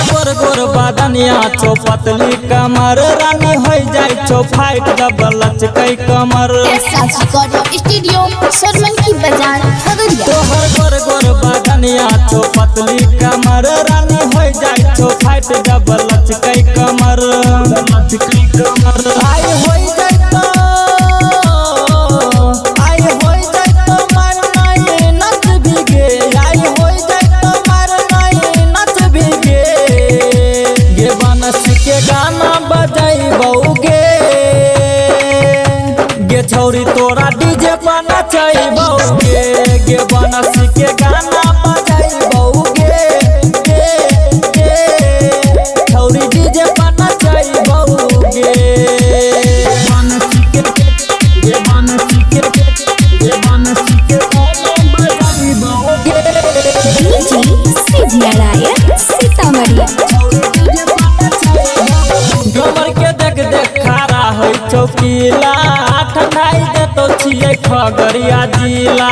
बदनिया छो पतली कमर रानी हो जाए छो फाइट डबल लचकई कमर स्टूडियो सरमन की बाजार खगड़िया। तोहर गोर गोर बदनिया छो पतली कमर रानी हो जाए छो फाइट डबल लचकई कमर आई हो जाए तो मन नहीं नच भी गे आई हो जाए तो मन नहीं नच भी गे बनस के गाना बजाई बउगे गे छौरी तोरा डीजे पर नचाई बउगे गे बनस के गाना बजाई बउगे छौरी डीजे पर नचाई बउगे कमर के देख देख खड़ा है चौकीला ठंडाई दे तो छिए खगड़िया जिला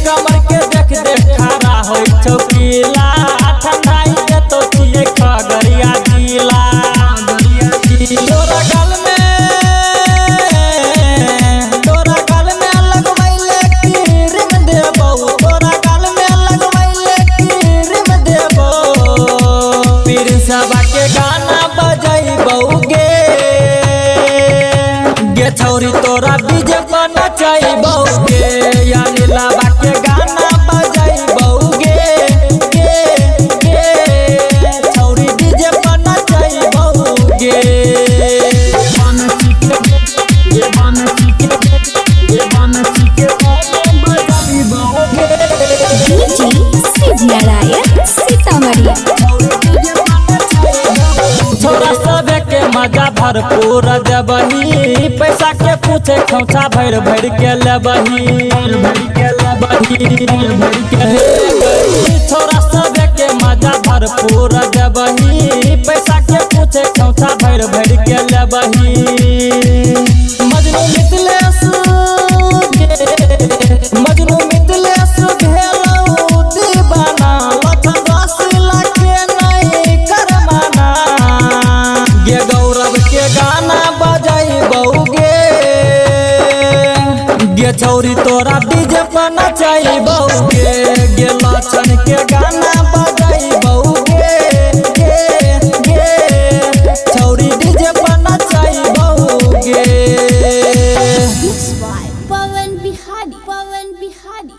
कमर के देख देख खड़ा है चौकीला ठंडाई दे तो छिए खगड़िया जिला तोरा गल में लगवैले क्रीम देबो तोरा गल में लगवैले क्रीम देबो पीर सबा के गाना बजाई बउगे गे छौरी तोरा डीजे पर नचाई बउगे यानी लाबा के गाना बजाई बउगे छौरी डीजे पर नचाई बउगे छोरा सबे के मजा भरपूर देबही पैसा के पूछे खोचा भर भर के लेबही छोरा सबे के मजा भरपूर देबही पैसा के पूछे खोचा भर भर के लेबही मजनू मितलेस भेलौ दीवाना लखन रसीला के नहीं करमाना गे गौरव के गाना बजाई बउगे गे छौरी तोरा डीजे पर नचाई बउगे गे लखन के गाना बजाई बउगे छौरी डीजे पर नचाई बउगे। पवन बिहारी